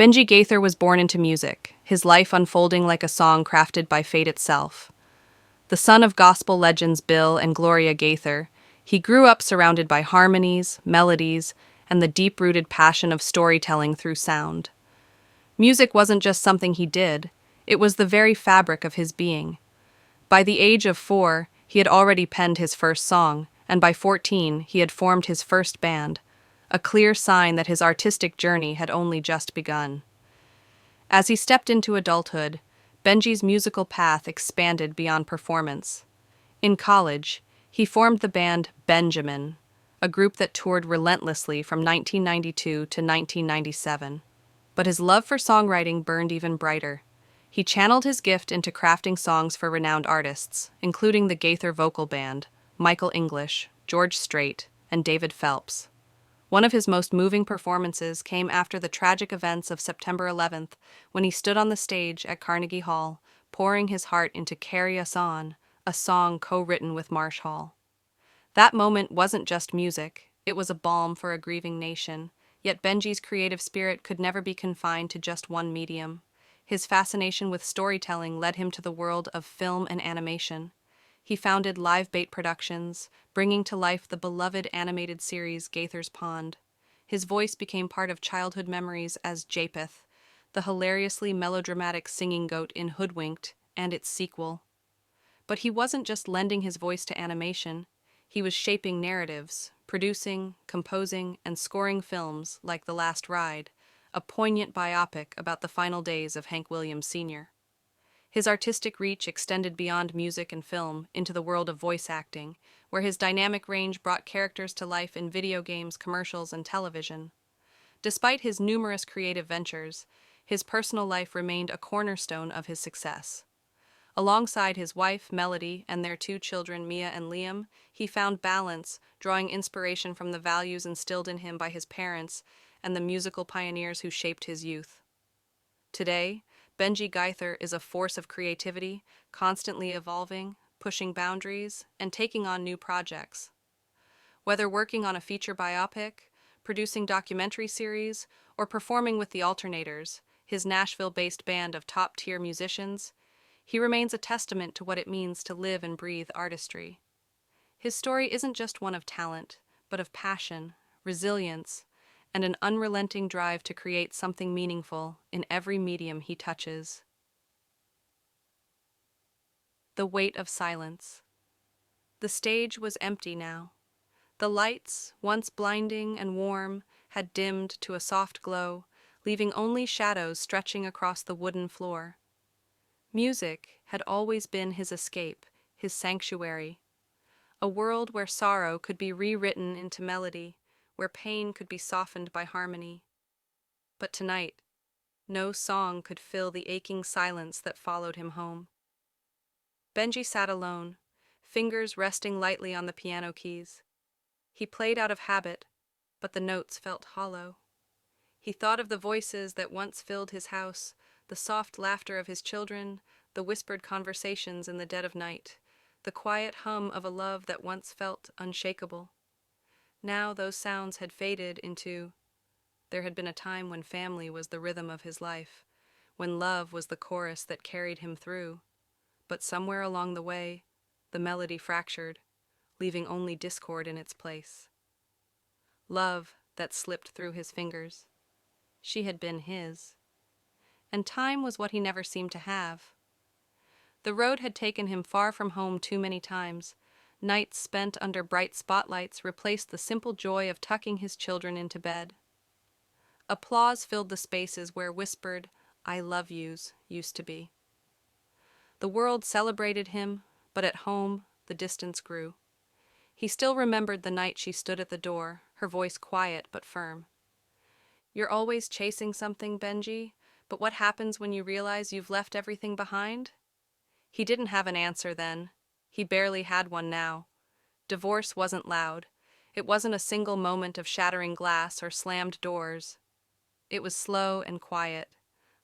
Benji Gaither was born into music, his life unfolding like a song crafted by fate itself. The son of gospel legends Bill and Gloria Gaither, he grew up surrounded by harmonies, melodies, and the deep-rooted passion of storytelling through sound. Music wasn't just something he did, it was the very fabric of his being. By the age of 4, he had already penned his first song, and by 14, he had formed his first band, a clear sign that his artistic journey had only just begun. As he stepped into adulthood, Benji's musical path expanded beyond performance. In college, he formed the band Benjamin, a group that toured relentlessly from 1992 to 1997. But his love for songwriting burned even brighter. He channeled his gift into crafting songs for renowned artists, including the Gaither Vocal Band, Michael English, George Strait, and David Phelps. One of his most moving performances came after the tragic events of September 11th, when he stood on the stage at Carnegie Hall, pouring his heart into Carry Us On, a song co-written with Marsh Hall. That moment wasn't just music, it was a balm for a grieving nation, yet Benji's creative spirit could never be confined to just one medium. His fascination with storytelling led him to the world of film and animation. He founded Live Bait Productions, bringing to life the beloved animated series Gaither's Pond. His voice became part of childhood memories as Japheth, the hilariously melodramatic singing goat in Hoodwinked and its sequel. But he wasn't just lending his voice to animation, he was shaping narratives, producing, composing, and scoring films like The Last Ride, a poignant biopic about the final days of Hank Williams Sr. His artistic reach extended beyond music and film into the world of voice acting, where his dynamic range brought characters to life in video games, commercials, and television. Despite his numerous creative ventures, his personal life remained a cornerstone of his success. Alongside his wife, Melody, and their 2 children, Mia and Liam, he found balance, drawing inspiration from the values instilled in him by his parents and the musical pioneers who shaped his youth. Today, Benji Gaither is a force of creativity, constantly evolving, pushing boundaries, and taking on new projects. Whether working on a feature biopic, producing documentary series, or performing with the Alternators, his Nashville-based band of top-tier musicians, he remains a testament to what it means to live and breathe artistry. His story isn't just one of talent, but of passion, resilience, and an unrelenting drive to create something meaningful in every medium he touches. The weight of silence. The stage was empty now. The lights, once blinding and warm, had dimmed to a soft glow, leaving only shadows stretching across the wooden floor. Music had always been his escape, his sanctuary, a world where sorrow could be rewritten into melody, where pain could be softened by harmony. But tonight, no song could fill the aching silence that followed him home. Benji sat alone, fingers resting lightly on the piano keys. He played out of habit, but the notes felt hollow. He thought of the voices that once filled his house, the soft laughter of his children, the whispered conversations in the dead of night, the quiet hum of a love that once felt unshakable. Now those sounds had faded into, there had been a time when family was the rhythm of his life, when love was the chorus that carried him through. But somewhere along the way, the melody fractured, leaving only discord in its place. Love that slipped through his fingers. She had been his. And time was what he never seemed to have. The road had taken him far from home too many times. Nights spent under bright spotlights replaced the simple joy of tucking his children into bed. Applause filled the spaces where whispered, "I love yous" used to be. The world celebrated him, but at home, the distance grew. He still remembered the night she stood at the door, her voice quiet but firm. "You're always chasing something, Benji, but what happens when you realize you've left everything behind?" He didn't have an answer then. He barely had one now. Divorce wasn't loud. It wasn't a single moment of shattering glass or slammed doors. It was slow and quiet,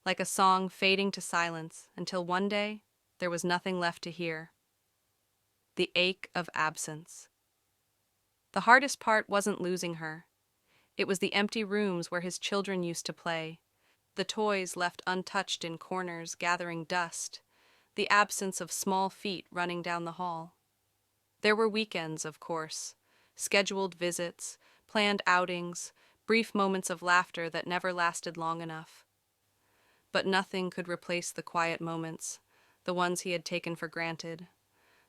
like a song fading to silence until one day there was nothing left to hear. The ache of absence. The hardest part wasn't losing her. It was the empty rooms where his children used to play, the toys left untouched in corners gathering dust, the absence of small feet running down the hall. There were weekends, of course, scheduled visits, planned outings, brief moments of laughter that never lasted long enough. But nothing could replace the quiet moments, the ones he had taken for granted,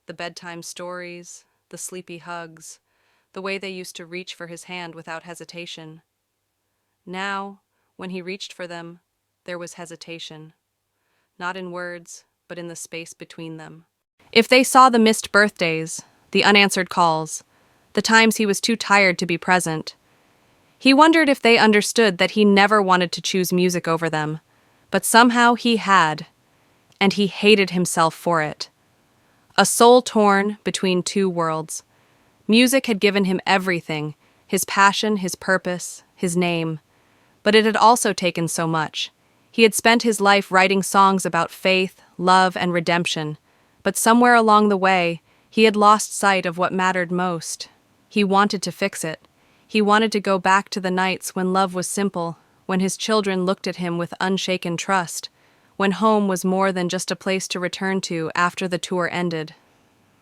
the bedtime stories, the sleepy hugs, the way they used to reach for his hand without hesitation. Now, when he reached for them, there was hesitation, not in words, but in the space between them. If they saw the missed birthdays, the unanswered calls, the times he was too tired to be present, he wondered if they understood that he never wanted to choose music over them, but somehow he had, and he hated himself for it. A soul torn between two worlds. Music had given him everything, his passion, his purpose, his name. But it had also taken so much. He had spent his life writing songs about faith, love, and redemption, but somewhere along the way, he had lost sight of what mattered most. He wanted to fix it. He wanted to go back to the nights when love was simple, when his children looked at him with unshaken trust, when home was more than just a place to return to after the tour ended.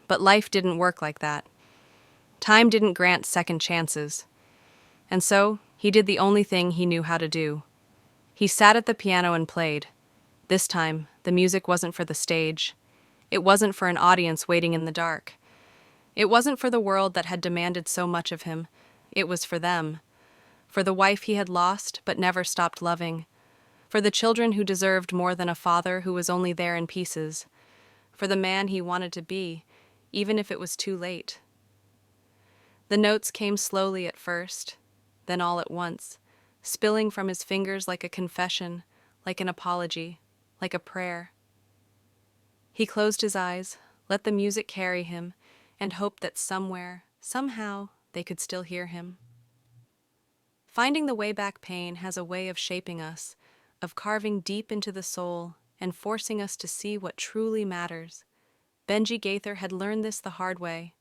But life didn't work like that. Time didn't grant second chances. And so, he did the only thing he knew how to do. He sat at the piano and played. This time, the music wasn't for the stage. It wasn't for an audience waiting in the dark. It wasn't for the world that had demanded so much of him. It was for them. For the wife he had lost but never stopped loving. For the children who deserved more than a father who was only there in pieces. For the man he wanted to be, even if it was too late. The notes came slowly at first, then all at once, spilling from his fingers like a confession, like an apology, like a prayer. He closed his eyes, let the music carry him, and hoped that somewhere, somehow, they could still hear him. Finding the way back pain has a way of shaping us, of carving deep into the soul and forcing us to see what truly matters. Benji Gaither had learned this the hard way,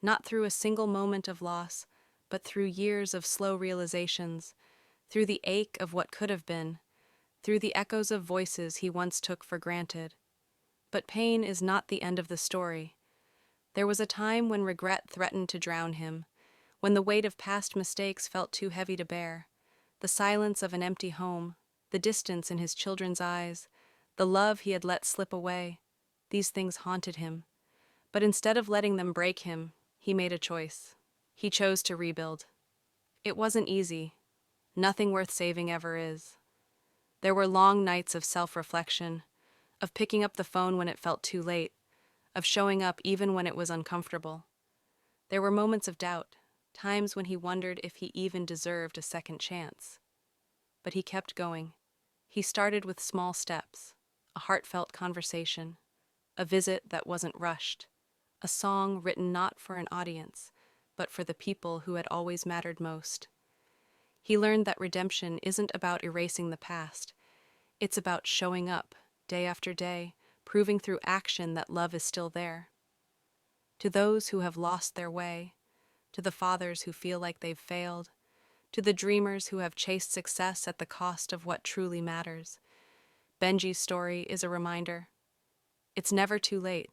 not through a single moment of loss, but through years of slow realizations, through the ache of what could have been, through the echoes of voices he once took for granted. But pain is not the end of the story. There was a time when regret threatened to drown him, when the weight of past mistakes felt too heavy to bear, the silence of an empty home, the distance in his children's eyes, the love he had let slip away. These things haunted him. But instead of letting them break him, he made a choice. He chose to rebuild. It wasn't easy. Nothing worth saving ever is. There were long nights of self-reflection, of picking up the phone when it felt too late, of showing up even when it was uncomfortable. There were moments of doubt, times when he wondered if he even deserved a second chance. But he kept going. He started with small steps, a heartfelt conversation, a visit that wasn't rushed, a song written not for an audience, but for the people who had always mattered most. He learned that redemption isn't about erasing the past. It's about showing up, day after day, proving through action that love is still there. To those who have lost their way, to the fathers who feel like they've failed, to the dreamers who have chased success at the cost of what truly matters, Benji's story is a reminder. It's never too late.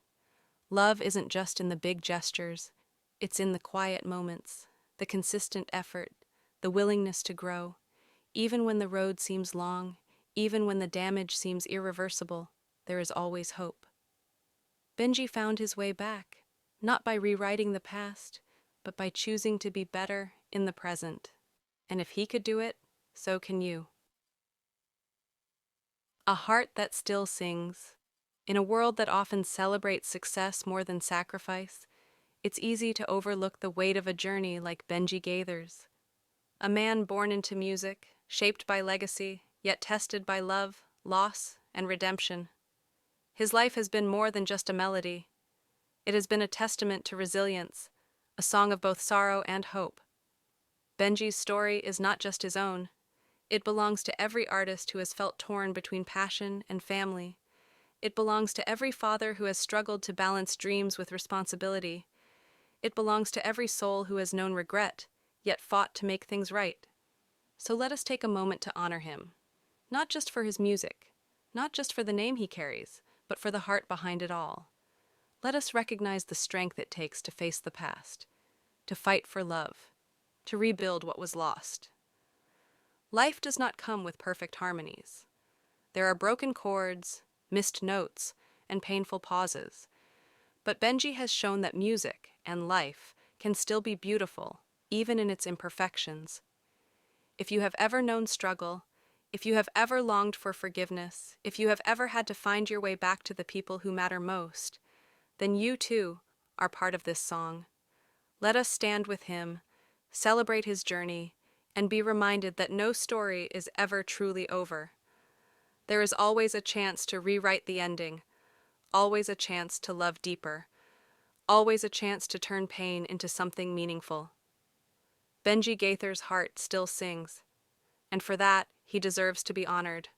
Love isn't just in the big gestures, it's in the quiet moments, the consistent effort, the willingness to grow. Even when the road seems long, even when the damage seems irreversible, there is always hope. Benji found his way back, not by rewriting the past, but by choosing to be better in the present. And if he could do it, so can you. A heart that still sings. In a world that often celebrates success more than sacrifice, it's easy to overlook the weight of a journey like Benji Gaither's. A man born into music, shaped by legacy, yet tested by love, loss, and redemption. His life has been more than just a melody. It has been a testament to resilience, a song of both sorrow and hope. Benji's story is not just his own. It belongs to every artist who has felt torn between passion and family. It belongs to every father who has struggled to balance dreams with responsibility. It belongs to every soul who has known regret, yet fought to make things right. So let us take a moment to honor him. not just for his music, not just for the name he carries, but for the heart behind it all. Let us recognize the strength it takes to face the past, to fight for love, to rebuild what was lost. Life does not come with perfect harmonies. There are broken chords, missed notes, and painful pauses. But Benji has shown that music and life can still be beautiful, even in its imperfections. If you have ever known struggle, if you have ever longed for forgiveness, if you have ever had to find your way back to the people who matter most, then you too are part of this song. Let us stand with him, celebrate his journey, and be reminded that no story is ever truly over. There is always a chance to rewrite the ending, always a chance to love deeper, always a chance to turn pain into something meaningful. Benji Gaither's heart still sings, and for that, he deserves to be honored.